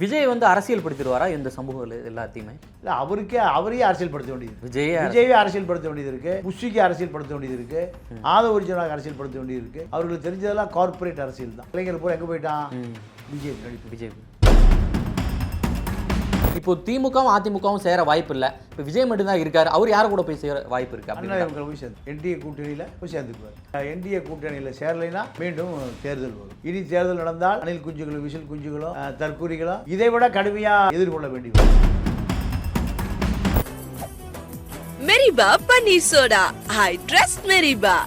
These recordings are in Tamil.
விஜய் வந்து அரசியல் படுத்திடுவாரா இந்த சமூகங்கள் எல்லாத்தையுமே? இல்லை, அவரையே அரசியல் படுத்த வேண்டியது. விஜயவே அரசியல் படுத்த வேண்டியது இருக்கு, புஷிக்கு அரசியல் படுத்த வேண்டியது இருக்கு, ஆதவ ஒரிஜினலாக அரசியல் படுத்த வேண்டியது இருக்கு. அவர்களுக்கு தெரிஞ்சதெல்லாம் கார்பரேட் அரசியல் தான். இளைஞர் பூரா எங்கே போயிட்டான்? விஜய். இப்போ திமுகவும் அதிமுகவும் சேர வாய்ப்பு இல்லை. இப்போ விஜய் மட்டும்தான் இருக்காரு. அவர் யாரை கூட போய் சேர வாய்ப்பு இருக்கு? அப்படின்னா போய் சேர்ந்து என்டிஏ கூட்டணியில் போய் சேர்ந்துக்குவார். என்டிஏ கூட்டணியில் சேரலைன்னா மீண்டும் தேர்தல் வரும். இனி தேர்தல் நடந்தால் அணில் குஞ்சுகளும் விசில் குஞ்சுகளும் தற்கூரிகளும் இதை விட கடுமையாக எதிர்கொள்ள வேண்டி வரும். மெரிபா பன்னீர் சோடா, ஐ ட்ரஸ்ட் மெரிபா.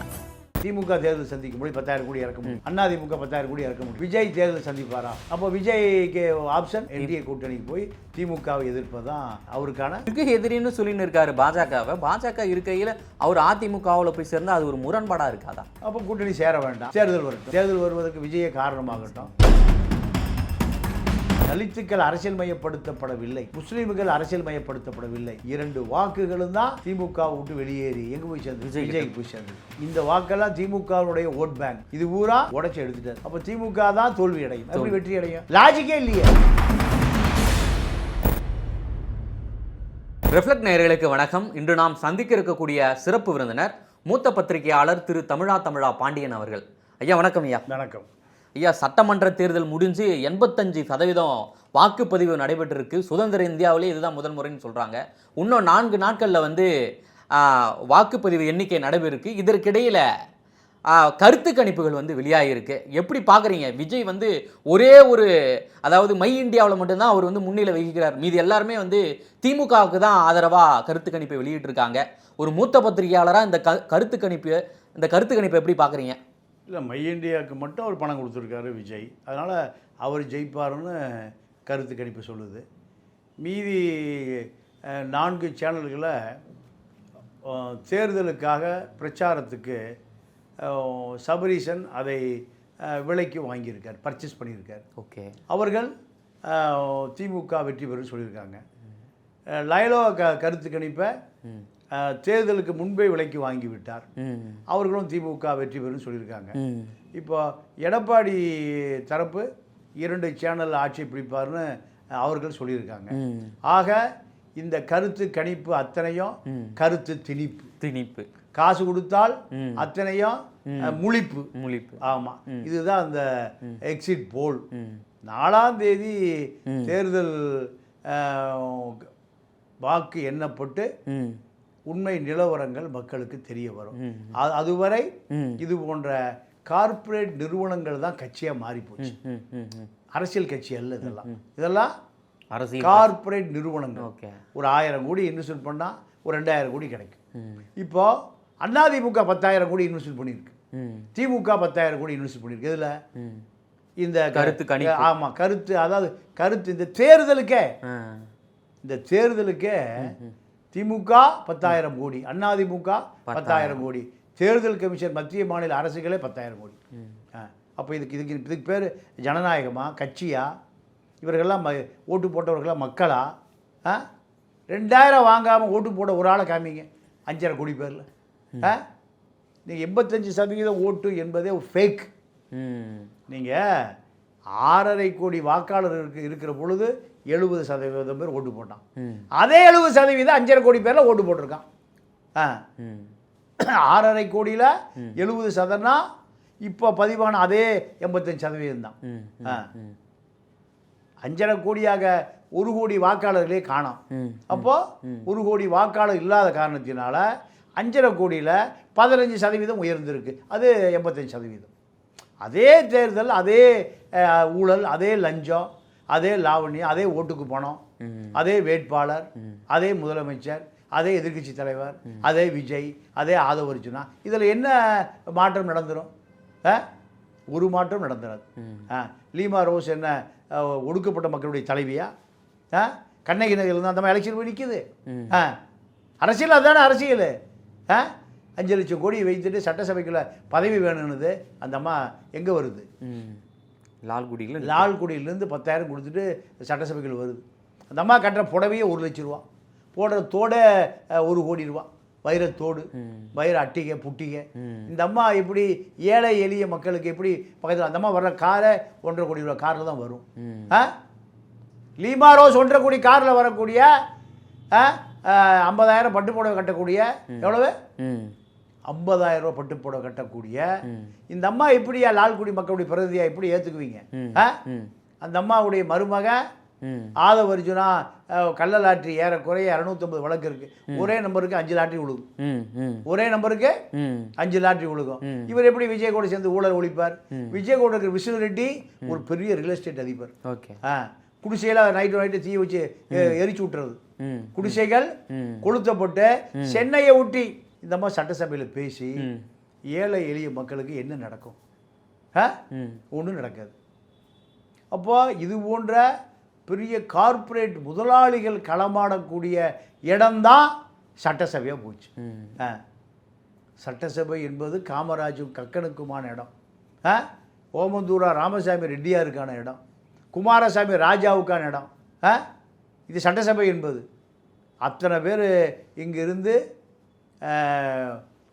திமுக தேர்தல் சந்திக்கும் போது 10,000 கோடி இறக்க முடியும், அதிமுக 10,000 கோடி இறக்க முடியும். விஜய் தேர்தல் சந்திப்பாரா? அப்போ விஜய்க்கு ஆப்ஷன் என்டிஏ கூட்டணிக்கு போய் திமுகவை எதிர்ப்பதான் அவருக்கான எதிரின்னு சொல்லின்னு இருக்காரு பாஜகவை. பாஜக இருக்கையில் அவர் அதிமுகவில் போய் சேர்ந்தா அது ஒரு முரண்பாடா இருக்காதா? அப்போ கூட்டணி சேர வேண்டாம், தேர்தல் வரட்டும். தேர்தல் வருவதற்கு விஜய காரணமாகட்டும். தலித்துக்கள் அரசியல் மயப்படுத்தப்படவில்லை, முஸ்லீம்கள் அரசியல் மயப்படுத்தப்படவில்லை. 2 வாக்குகளும் தான் திமுக விட்டு வெளியேறி எங்க போய் சேர்ந்து விஜய்க்கு போய் சேர்ந்து. இந்த வாக்கெல்லாம் திமுகவுடைய ஓட் பேங்க். இது பூரா உடைச்சு எடுத்துட்டாரு. அப்ப திமுக தான் தோல்வி அடையும். எப்படி வெற்றி அடையும்? லாஜிக்கே இல்லையே. ரிஃப்ளெக்ட் நேயர்களுக்கு வணக்கம். இன்று நாம் சந்திக்க இருக்கக்கூடிய சிறப்பு விருந்தினர் மூத்த பத்திரிகையாளர் திரு தமிழா பாண்டியன் அவர்கள். ஐயா வணக்கம். ஐயா வணக்கம். ஐயா, சட்டமன்ற தேர்தல் முடிஞ்சு 85% வாக்குப்பதிவு நடைபெற்றிருக்கு. சுதந்திர இந்தியாவிலே இதுதான் முதல் முறைன்னு சொல்கிறாங்க. இன்னும் 4 நாட்களில் வந்து வாக்குப்பதிவு எண்ணிக்கை நடைபெறுக்கு. இதற்கிடையில் கருத்து கணிப்புகள் வந்து வெளியாகிருக்கு. எப்படி பார்க்குறீங்க? விஜய் வந்து ஒரே ஒரு, அதாவது மை இந்தியாவில் மட்டும்தான் அவர் வந்து முன்னிலை வகிக்கிறார். மீது எல்லாருமே வந்து திமுகவுக்கு தான் ஆதரவாக கருத்து கணிப்பை வெளியிட்டிருக்காங்க. ஒரு மூத்த பத்திரிகையாளராக இந்த கருத்து கணிப்பை எப்படி பார்க்குறீங்க? இல்லை, மை இந்தியாவுக்கு மட்டும் அவர் பணம் கொடுத்துருக்காரு விஜய். அதனால் அவர் ஜெயிப்பாருன்னு கருத்து கணிப்பு சொல்லுது. மீதி 4 சேனல்களை தேர்தலுக்காக பிரச்சாரத்துக்கு சபரீசன் அதை விலைக்கு வாங்கியிருக்கார், பர்ச்சேஸ் பண்ணியிருக்கார். ஓகே. அவர்கள் திமுக வெற்றி பெறும் சொல்லியிருக்காங்க. லைலோ கருத்து கணிப்பை தேர்தலுக்கு முன்பே விலைக்கு வாங்கிவிட்டார். அவர்களும் திமுக வெற்றி பெறும் சொல்லியிருக்காங்க. இப்போ எடப்பாடி தரப்பு 2 சேனல் ஆட்சி பிடிப்பார்னு அவர்கள் சொல்லியிருக்காங்க. ஆக இந்த கருத்து கணிப்பு அத்தனையும் கருத்து திணிப்பு. காசு கொடுத்தால் அத்தனையும் முழிப்பு. ஆமாம், இதுதான் அந்த எக்ஸிட் போல். 4ஆம் தேதி தேர்தல் வாக்கு எண்ணப்பட்டு உண்மை நிலவரங்கள் மக்களுக்கு தெரிய வரும். அதுவரை இது போன்ற கார்ப்பரேட் நிறுவனங்கள் தான் கட்சியாக மாறி போச்சு. அரசியல் கட்சி அல்ல இதெல்லாம் கார்ப்பரேட் நிறுவனங்கள். ஒரு 1000 கோடி இன்வெஸ்ட்மெண்ட் பண்ணால் ஒரு 2000 கோடி கிடைக்கும். இப்போ அதிமுக 10,000 கோடி இன்வெஸ்ட் பண்ணியிருக்கு, திமுக 10,000 கோடி இன்வெஸ்ட் பண்ணியிருக்கு. இதில் இந்த கருத்து ஆமாம், கருத்து, அதாவது கருத்து இந்த தேர்தலுக்கே திமுக 10,000 கோடி, அதிமுக 10,000 கோடி, தேர்தல் கமிஷன் மத்திய மாநில அரசுகளே 10,000 கோடி. அப்போ இதுக்கு பேர் ஜனநாயகமா, கட்சியா? இவர்கள்லாம் ஓட்டு போட்டவர்களாம் மக்களா? 2000 வாங்காமல் ஓட்டு போட ஒரு ஆளை காமிங்க 5,500 கோடி பேரில். நீங்கள் 85% ஓட்டு என்பதே ஒரு ஃபேக். நீங்கள் 6.5 கோடி வாக்காளர் இருக்கிற பொழுது 70% பேர் ஓட்டு போட்டான். அதே 70% 5.5 கோடி பேரில் ஓட்டு போட்டிருக்கான். 6.5 கோடியில் 70% இப்போ பதிவான அதே 85% தான். 5.5 கோடியாக 1 கோடி வாக்காளர்களே காணோம். அப்போ 1 கோடி வாக்காளர் இல்லாத காரணத்தினால 5.5 கோடியில் 15% உயர்ந்திருக்கு. அது 85%. அதே தேர்தல், அதே ஊழல், அதே லஞ்சம், அதே லாவண்யம், அதே ஓட்டுக்கு பணம், அதே வேட்பாளர், அதே முதலமைச்சர், அதே எதிர்கட்சி தலைவர், அதே விஜய், அதே ஆதவ அர்ஜுனா. இதில் என்ன மாற்றம் நடந்துடும்? ஒரு மாற்றம் நடந்துடாது. லீமா ரோஸ் என்ன ஒடுக்கப்பட்ட மக்களுடைய தலைவியா? கண்ணகி நகரில் தான் அந்த மாதிரி எலெக்ஷன் போய் நிற்கிது. அரசியல் அதுதானே அரசியல். 5 லட்சம் கோடி வைத்துட்டு சட்டசபைக்குள்ள பதவி வேணும்னுது அந்த அம்மா எங்கே வருது? லால்குடியிலேருந்து 10,000 கொடுத்துட்டு சட்டசபைகள் வருது. அந்த அம்மா கட்டுற புடவையே 1 லட்சம் ரூபா, போடுற தோட 1 கோடி ரூபா, வைரத்தோடு, வைர அட்டிகை புட்டிகை. இந்த அம்மா எப்படி ஏழை எளிய மக்களுக்கு எப்படி பக்கத்தில்? அந்த அம்மா வர்ற காரை 1.5 கோடி ரூபா காரில் தான் வரும். லீமா ரோஸ் 1.5 கோடி காரில் வரக்கூடிய 50,000 பட்டு புடவை கட்டக்கூடிய எவ்வளவு 50,000 ரூபா பட்டு புடவை கட்டக்கூடிய இந்த அம்மா எப்படியா லால்குடி மக்களுடைய பிரதியா எப்படி ஏற்றுக்குவீங்க? அந்த அம்மாவுடைய மருமக ஆதவ அர்ஜுனா கள்ள லாட்ரி ஏறக்குறைய 250 வழக்கு இருக்கு. ஒரே நம்பருக்கு 5 லாட்ரி விழுகும். ஒரே நம்பருக்கு 5 லாட்ரி விழுகும். இவர் எப்படி விஜய் கூட சேர்ந்து ஊழல் ஒழிப்பார்? விஜய் கூட இருக்கிற விஷ்ணு ரெட்டி ஒரு பெரிய ரியல் எஸ்டேட் அதிபர். குடிசையில நைட்டு தீ வச்சு எரிச்சு விட்டுறது. குடிசைகள் கொளுத்தப்பட்டு சென்னையை ஒட்டி இந்த மாதிரி சட்டசபையில் பேசி ஏழை எளிய மக்களுக்கு என்ன நடக்கும்? ஒன்றும் நடக்காது. அப்போ இது போன்ற பெரிய கார்ப்பரேட் முதலாளிகள் களமாடக்கூடிய இடம்தான் சட்டசபையாக போச்சு. சட்டசபை என்பது காமராஜும் கக்கனுக்குமான இடம், ஓமந்தூரா ராமசாமி ரெட்டியாருக்கான இடம், குமாரசாமி ராஜாவுக்கான இடம். இது சட்டசபை என்பது. அத்தனை பேர் இங்கிருந்து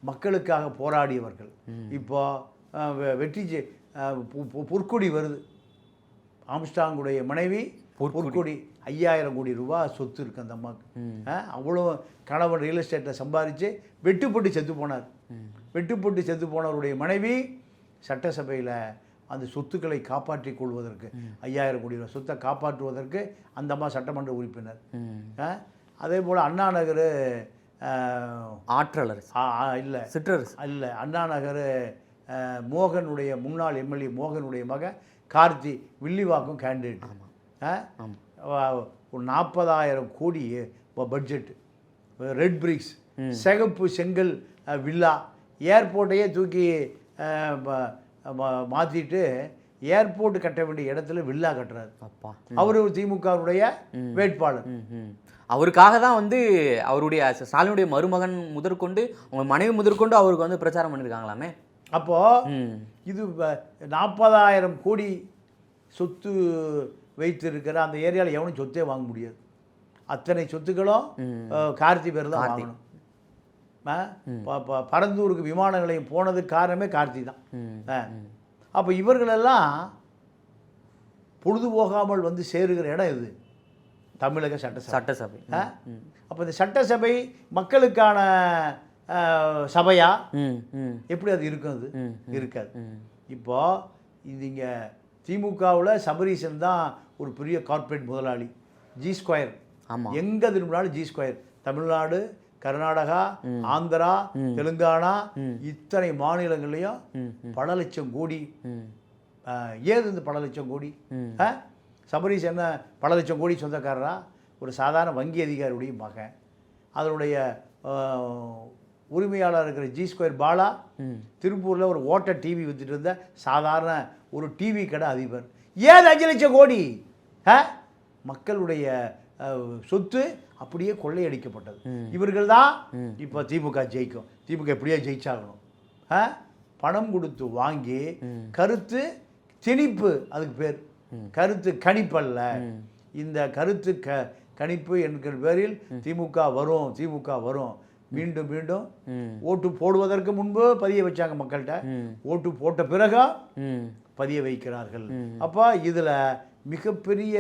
மக்களுக்காக போராடியவர்கள். இப்போ வெற்றி பொற்கொடி வருது. ஆம்ஸ்டாங்குடைய மனைவி பொற்கொடி 5000 கோடி ரூபா சொத்து இருக்குது அந்த அம்மாவுக்கு. அவ்வளோ கணவன் ரியல் எஸ்டேட்டில் சம்பாதிச்சு வெட்டுப்பட்டு செத்து போனார். வெட்டுப்பட்டு செத்து போனவருடைய மனைவி சட்டசபையில் அந்த சொத்துக்களை காப்பாற்றிக் கொள்வதற்கு 5000 கோடி ரூபா சொத்தை காப்பாற்றுவதற்கு அந்த அம்மா சட்டமன்ற உறுப்பினர். அதே போல் அண்ணா நகர் ஆற்றலர் இல்லை சிற்றரசு இல்லை அண்ணா நகர் மோகனுடைய முன்னாள் எம்எல்ஏ மோகனுடைய மகன் கார்த்தி வில்லிவாக்கம் கேண்டிடேட். ஒரு 40,000 கோடி பட்ஜெட்டு, ரெட் பிரிக்ஸ், சிகப்பு செங்கல் வில்லா, ஏர்போர்ட்டையே தூக்கி மாற்றிட்டு ஏர்போர்ட் கட்ட வேண்டிய இடத்துல வில்லா கட்டுறாரு. அவர் திமுகவுடைய வேட்பாளர். அவருக்காக தான் வந்து அவருடைய ஸ்டாலினுடைய மருமகன் முதற்கொண்டு அவங்க மனைவி முதற்கொண்டு அவருக்கு வந்து பிரச்சாரம் பண்ணியிருக்காங்களாமே. அப்போது இது 40,000 கோடி சொத்து வைத்திருக்கிற அந்த ஏரியாவில் எவனும் சொத்தே வாங்க முடியாது. அத்தனை சொத்துக்களும் கார்த்தி பேர் தான் வாங்கணும். பரந்தூருக்கு விமான நிலையம் போனதுக்கு காரணமே கார்த்தி தான். அப்போ இவர்களெல்லாம் பொழுது போகாமல் வந்து சேருகிற இடம் இது தமிழக சட்டசபை. அப்போ இந்த சட்டசபை மக்களுக்கான சபையா எப்படி அது இருக்கும்? அது இருக்காது. இப்போ இங்கே திமுகவில் சபரீசன் தான் ஒரு பெரிய கார்ப்பரேட் முதலாளி. G2 எங்கே திரும்பினாலும் G2 தமிழ்நாடு, கர்நாடகா, ஆந்திரா, தெலுங்கானா இத்தனை மாநிலங்களையும் பல லட்சம் கோடி. ஏது இந்த பல லட்சம் கோடி? சபரீஸ் என்ன பல லட்சம் கோடி சொந்தக்காரரா? ஒரு சாதாரண வங்கி அதிகாரியுடைய மகன். அதனுடைய உரிமையாளர் இருக்கிற G2 பாலா திருப்பூரில் ஒரு ஓட்ட டிவி வித்துட்டு இருந்த சாதாரண ஒரு டிவி கடை அதிபர். ஏன் 5 லட்சம் கோடி? மக்களுடைய சொத்து அப்படியே கொள்ளையடிக்கப்பட்டது. இவர்கள் தான் இப்போ திமுக ஜெயிக்கும். திமுக எப்படியா ஜெயிச்சாகணும். பணம் கொடுத்து வாங்கி கருத்து திணிப்பு, அதுக்கு பேர் கருத்து கணிப்பல்ல. இந்த கருத்து கணிப்பு என்கிற பேரில் திமுக வரும் மீண்டும் மீண்டும் ஓட்டு போடுவதற்கு முன்பு பதிய வச்சாங்க மக்கள்கிட்ட. ஓட்டு போட்ட பிறகு பதிய வைக்கிறார்கள். அப்போ இதில் மிகப்பெரிய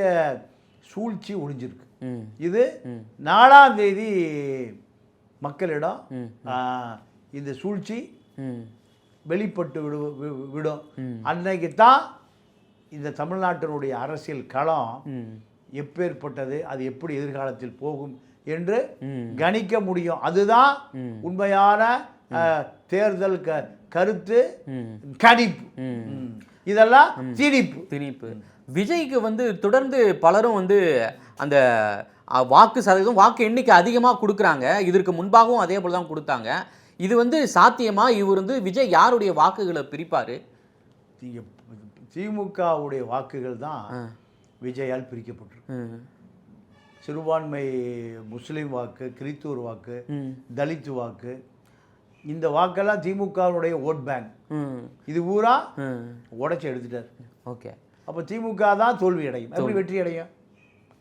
சூழ்ச்சி ஒளிஞ்சிருக்கு. இது 4ஆம் தேதி மக்களிடம் இந்த சூழ்ச்சி வெளிப்பட்டு விடும். அன்னைக்கு தான் இந்த தமிழ்நாட்டினுடைய அரசியல் களம் எப்பேற்பட்டது, அது எப்படி எதிர்காலத்தில் போகும் என்று கணிக்க முடியும். அதுதான் உண்மையான தேர்தல் கருத்து கணிப்பு. இதெல்லாம் திணிப்பு. விஜய்க்கு வந்து தொடர்ந்து பலரும் வந்து அந்த வாக்கு சதவீதம் வாக்கு எண்ணிக்கை அதிகமாக கொடுக்குறாங்க. இதற்கு முன்பாகவும் அதே போல தான் கொடுத்தாங்க. இது வந்து சாத்தியமா? இவர் வந்து விஜய் யாருடைய வாக்குகளை பிரிப்பார்? திமுகவுடைய வாக்குகள் தான் விஜயால் பிரிக்கப்பட்டிருக்கு. சிறுபான்மை முஸ்லீம் வாக்கு, கிறித்தூர் வாக்கு, தலித் வாக்கு, இந்த வாக்கெல்லாம் திமுகவுடைய ஓட் பேங்க். இது பூரா உடைச்சி எடுத்துட்டார். ஓகே, அப்போ திமுக தான் தோல்வி அடையும். எப்படி வெற்றி அடையும்?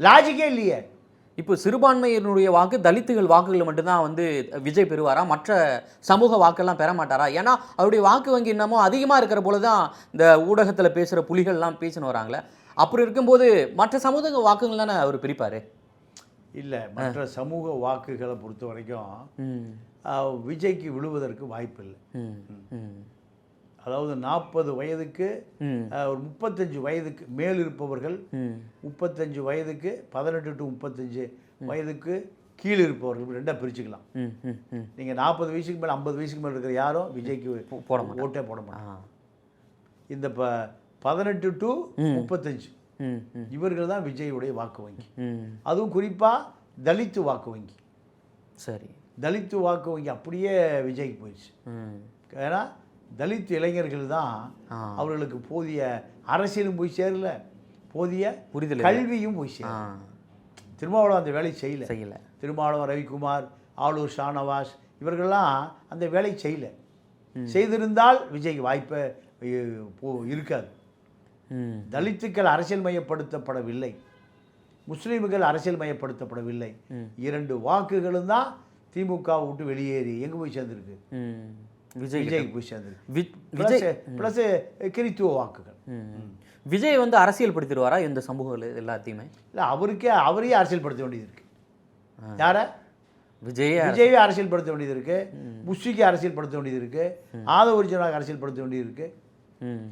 லாஜிக்கே இல்லையே. இப்போ சிறுபான்மையினுடைய வாக்கு, தலித்துகள் வாக்குகள் மட்டும்தான் வந்து விஜய் பெறுவாரா? மற்ற சமூக வாக்கெல்லாம் பெற மாட்டாரா? ஏன்னா அவருடைய வாக்கு வங்கி இன்னமும் அதிகமாக இருக்கிற போல தான் இந்த ஊடகத்தில் பேசுகிற புலிகள்லாம் பேசின்னு வராங்களே. அப்படி இருக்கும்போது மற்ற சமூக வாக்குகள் தானே அவர் பிரிப்பார். இல்லை, மற்ற சமூக வாக்குகளை பொறுத்த வரைக்கும் விஜய்க்கு விழுவதற்கு வாய்ப்பு இல்லை. அதாவது 40 வயதுக்கு ஒரு 35 வயதுக்கு மேல் இருப்பவர்கள், 35 வயதுக்கு 18 to 35 வயதுக்கு கீழே இருப்பவர்கள் ரெண்டாக பிரிச்சுக்கலாம். நீங்கள் 40 வயசுக்கு மேலே 50 வயசுக்கு மேலே இருக்கிற யாரும் விஜய்க்கு ஓட்டே போட மாட்டாங்க. இந்த 18 to 35 இவர்கள் தான் விஜயுடைய வாக்கு வங்கி. அதுவும் குறிப்பாக தலித்து வாக்கு வங்கி. சரி, தலித்து வாக்கு வங்கி அப்படியே விஜய்க்கு போயிடுச்சு. ஏன்னா தலித் இளைஞர்கள் தான் அவர்களுக்கு போதிய அரசியலும் போய் சேரல, போதிய புரிதல் கல்வியும் போய் சேரல. திருமாவளவன் அந்த வேலை செய்யல. திருமாவளவன், ரவிக்குமார், ஆளூர் ஷானவாஸ் இவர்கள்லாம் அந்த வேலை செய்யல. செய்திருந்தால் விஜய்க்கு வாய்ப்பை இருக்காது. தலித்துக்கள் அரசியல் மயப்படுத்தப்படவில்லை, முஸ்லீம்கள் அரசியல் மயப்படுத்தப்படவில்லை. 2 வாக்குகளும் தான் திமுக விட்டு வெளியேறி எங்கே போய் சேர்ந்துருக்கு, விஜய்க்கு போய் சேர்ந்துருக்கு. ப்ளஸ் கிறித்துவ வாக்குகள். விஜய் வந்து அரசியல் படுத்திடுவாரா இந்த சமூகங்கள் எல்லாத்தையுமே? இல்லை, அவரையே அரசியல் படுத்த வேண்டியது இருக்கு. யார? விஜயை அரசியல் படுத்த வேண்டியது இருக்கு, புஷிக்கு அரசியல் படுத்த வேண்டியது இருக்கு, ஆதவர்ஜனாக அரசியல் படுத்த வேண்டியது இருக்கு.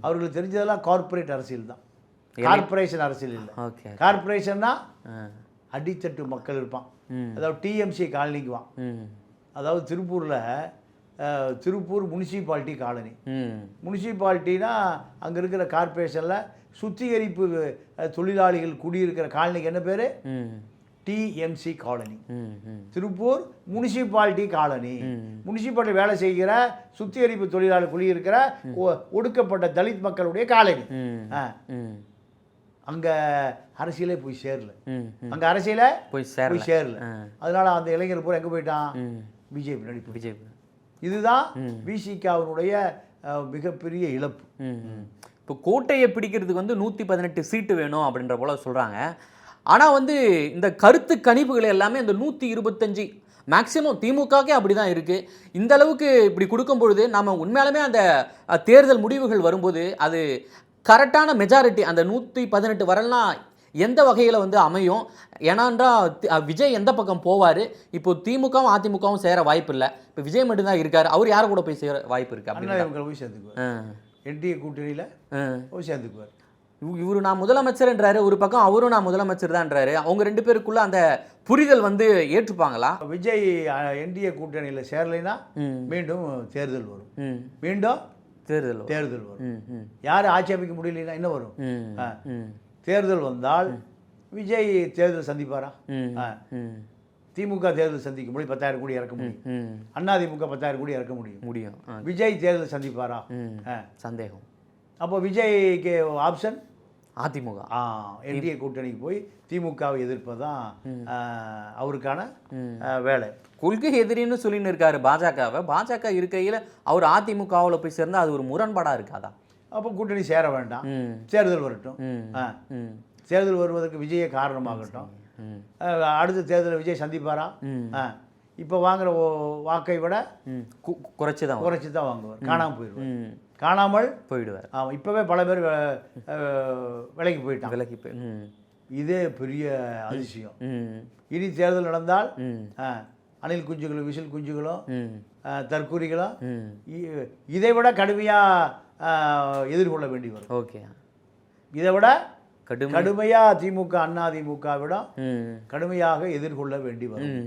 அவர்களுக்கு தெரிஞ்சதெல்லாம் கார்பரேட் அரசியல் தான், கார்பரேஷன் அரசியல் இல்லை. கார்பரேஷன்னா அடித்தட்டு மக்கள் இருப்பான். அதாவது டிஎம்சி காலனிக்குவான். அதாவது திருப்பூர் முனிசிபாலிட்டி காலனி. முனிசிபாலிட்டினா அங்கே இருக்கிற கார்பரேஷனில் சுத்திகரிப்பு தொழிலாளிகள் குடியிருக்கிற காலனிக்கு என்ன பேர்? TMC colony. Tiruppur municipality colony. Municipality வேலை செய்கிற சுத்திகரிப்பு தொழிலாளி குடியிருக்கிற ஒடுக்கப்பட்ட தலித் மக்களுடைய காலனி. அங்கே அரசியலே போய் சேரல. அங்கே அரசியலே போய் சேரல. அதனால அந்த இளைஞர் பூரா எங்கே போயிட்டான்? பிஜேபி நடிப்பு. பிஜேபி. இதுதான் விசிகாவினுடைய மிகப்பெரிய இழப்பு. இப்போ கோட்டையை பிடிக்கிறதுக்கு வந்து 118 சீட்டு வேணும் அப்படின்ற போல சொல்கிறாங்க. ஆனால் வந்து இந்த கருத்து கணிப்புகள் எல்லாமே இந்த 125 மேக்சிமம் திமுகவே அப்படி தான் இருக்குது. இந்த அளவுக்கு இப்படி கொடுக்கும் பொழுது நம்ம உண்மையாலுமே அந்த தேர்தல் முடிவுகள் வரும்போது அது கரெக்டான மெஜாரிட்டி அந்த 118 வரலாம் எந்த வகையில் வந்து அமையும்? ஏன்னான்றா விஜய் எந்த பக்கம் போவார்? இப்போ திமுகவும் அதிமுகவும் சேர வாய்ப்பு இல்லை. இப்போ விஜய் மட்டும்தான் இருக்கார். அவர் யாரை கூட போய் சேர வாய்ப்பு இருக்குது? அப்படின்னா போய் சேர்த்துக்குவார். என்டிஏ கூட்டணியில் போய் சேர்த்துக்குவார். இவரு நான் முதலமைச்சர்ன்றாரு, ஒரு பக்கம் அவரும் நான் முதலமைச்சர் தான்ன்றாரு. அவங்க 2 பேருக்குள்ள அந்த புரிதல் வந்து ஏற்றுப்பாங்களா? விஜய் என்டிஏ கூட்டணியில் சேரலைன்னா மீண்டும் தேர்தல் வரும். மீண்டும் தேர்தல் வரும். யாரும் ஆட்சி அமைக்க முடியலன்னா என்ன வரும்? தேர்தல் வந்தால் விஜய் தேர்தல் சந்திப்பாரா? திமுக தேர்தல் சந்திக்க முடியும், 10,000 கோடி இறக்க முடியும். அதிமுக 10,000 கோடி இறக்க முடியும். விஜய் தேர்தல் சந்திப்பாரா? சந்தேகம். அப்போ விஜய்க்கு ஆப்ஷன் அதிமுக. என்டிஏ கூட்டணிக்கு போய் திமுகவை எதிர்ப்பதான் அவருக்கான வேலை. கொள்கை எதிரின்னு சொல்லின்னு இருக்காரு பாஜகவை. பாஜக இருக்கையில் அவர் அதிமுகவில் போய் சேர்ந்தா அது ஒரு முரண்பாடாக இருக்காதா? அப்போ கூட்டணி சேர வேண்டாம், தேர்தல் வரட்டும். தேர்தல் வருவதற்கு விஜயே காரணமாகட்டும். அடுத்த தேர்தலில் விஜய் சந்திப்பாரா? இப்போ வாங்குற வாக்கை விட குறைச்சி தான் வாங்குவார். காணாமல் போயிடுவார். காணாமல் போயிடுவார். ஆமாம், இப்போவே பல பேர் விலைக்கு போயிட்டான். இதே பெரிய அதிசயம். இனி தேர்தல் நடந்தால் அணில் குஞ்சுகளும் விசில் குஞ்சுகளும் தற்கூரிகளும் இதை விட கடுமையாக எதிர்கொள்ள வேண்டி வரும். ஓகே, இதை விட கடுமையாக திமுக அதிமுக விட கடுமையாக எதிர்கொள்ள வேண்டி வரும்.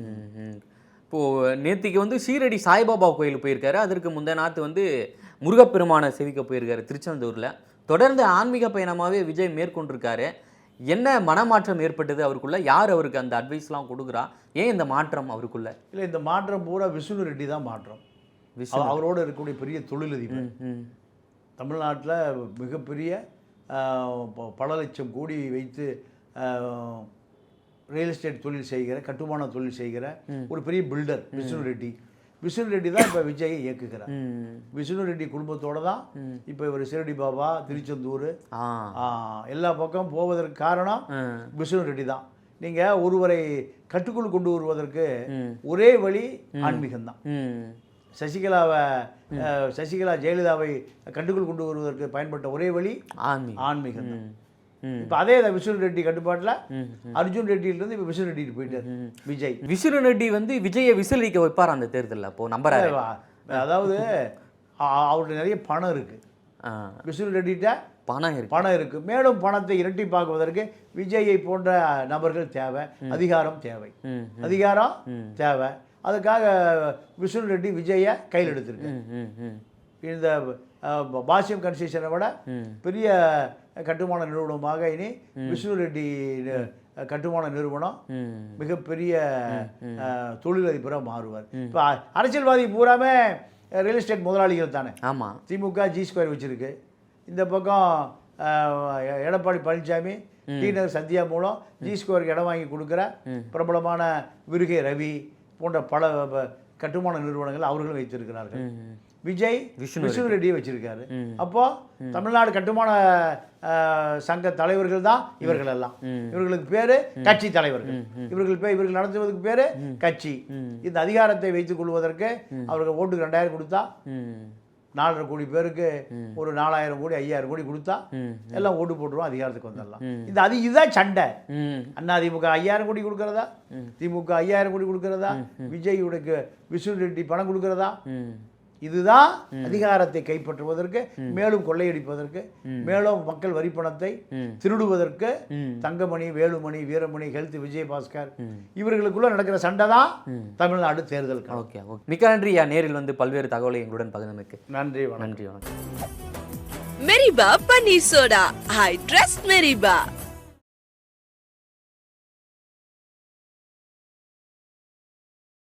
இப்போது நேற்றுக்கு வந்து ஷீரடி சாய்பாபா கோயிலுக்கு போயிருக்காரு. அதற்கு முந்தைய நாத்து வந்து முருகப்பெருமானை சேவிக்க போயிருக்காரு திருச்செந்தூரில். தொடர்ந்து ஆன்மீக பயணமாகவே விஜய் மேற்கொண்டிருக்காரு. என்ன மனமாற்றம் ஏற்பட்டது அவருக்குள்ள? யார் அவருக்கு அந்த அட்வைஸ்லாம் கொடுக்குறா? ஏன் இந்த மாற்றம் அவருக்குள்ள? இல்லை, இந்த மாற்றம் பூரா விஷ்ணு ரெட்டி தான் மாற்றம். அவரோடு இருக்கக்கூடிய பெரிய தொழிலதிபர். தமிழ்நாட்டில் மிகப்பெரிய பல லட்சம் கோடி வைத்து ரியல் எஸ்டேட் தொழில் செய்கிற, கட்டுமான தொழில் செய்கிற ஒரு பெரிய பில்டர் விஷ்ணு ரெட்டி. விஷ்ணு ரெட்டி தான் இப்போ விஜயை இயக்குகிறார். விஷ்ணு ரெட்டி குடும்பத்தோடு தான் இப்போ இவர் ஷிரடி பாபா, திருச்செந்தூர் எல்லா பக்கம் போவதற்கு காரணம் விஷ்ணு ரெட்டி தான். நீங்கள் ஒருவரை கட்டுக்குள் கொண்டு வருவதற்கு ஒரே வழி ஆன்மீகம்தான். சசிகலா ஜெயலலிதாவை கட்டுக்குள் கொண்டு வருவதற்கு பயன்பட்ட ஒரே வழி ஆன்மீகம். இப்போ அதே விஷ்ணு ரெட்டி கட்டுப்பாட்டில் அர்ஜுன் ரெட்டியிலிருந்து இப்போ விஷ்ணு ரெட்டி போயிட்டாரு விஜய். விஷ்ணு ரெட்டி வந்து விஜயை விசிலடிக்க வைப்பார் அந்த தேர்தலில், அப்போ நம்புறாரு. அதாவது அவர்கிட்ட நிறைய பணம் இருக்கு. விஷ்ணு ரெட்டிகிட்ட பணம் இருக்கு. மேலும் பணத்தை இரட்டிப்பாக்குவதற்கு விஜயை போன்ற நபர்கள் தேவை, அதிகாரம் தேவை. அதுக்காக விஷ்ணு ரெட்டி விஜயை கையில் எடுத்திருக்கு. இந்த பாஷ்யம் கன்ஸ்ட்ரக்ஷனை விட பெரிய கட்டுமான நிறுவனமாக இனி விஷ்ணு ரெட்டி கட்டுமான நிறுவனம் மிகப்பெரிய தொழிலதிபராக மாறுவார். இப்போ அரசியல்வாதி பூராமே ரியல் எஸ்டேட் முதலாளிகள் தானே. ஆமாம். திமுக G2 வச்சுருக்கு. இந்த பக்கம் எடப்பாடி பழனிசாமி டிநகர் சத்யா மூலம் G2 இடம் வாங்கி கொடுக்குற பிரபலமான விருகை ரவி போன்ற பல கட்டுமான நிறுவனங்கள் அவர்களும் வைத்திருக்கிறார்கள். விஜய் விஷ்ணு ரெட்டியை வச்சிருக்காரு. அப்போ தமிழ்நாடு கட்டுமான சங்க தலைவர்கள் தான் இவர்கள் எல்லாம். இவர்களுக்கு பேரு கட்சி தலைவர்கள். இவர்கள் நடத்துவதற்கு பேரு கட்சி. இந்த அதிகாரத்தை வைத்துக் கொள்வதற்கு அவர்கள் ஓட்டுக்கு 2000 கொடுத்தா 4.5 கோடி பேருக்கு ஒரு 4000 கோடி 5000 கோடி கொடுத்தா எல்லாம் ஓட்டு போட்டுருவோம், அதிகாரத்துக்கு வந்துடலாம். இதுதான் சண்டை. அண்ணா திமுக 5000 கோடி கொடுக்கறதா, திமுக 5000 கோடி கொடுக்கறதா, விஜய்யுடைய விஷ்ணு ரெட்டி பணம் கொடுக்கறதா? இதுதான் அதிகாரத்தை கைப்பற்றுவதற்கு, மேலும் கொள்ளையடிப்பதற்கு, மேலும் மக்கள் வரி பணத்தை திருடுவதற்கு தங்கமணி, வேலுமணி, வீரமணி, ஹெல்த் விஜயபாஸ்கர் இவர்களுக்குள்ள நடக்கிற சண்டை தான் தமிழ்நாடு தேர்தல். ஓகே, மிக்க நன்றி. நேரில் வந்து பல்வேறு தகவலை எங்களுடன் பகிர்ந்தமைக்கு நன்றி. நன்றி, வணக்கம். மெரிபா பன்னீர் சோடா, ஐ ட்ரஸ்ட் மெரிபா.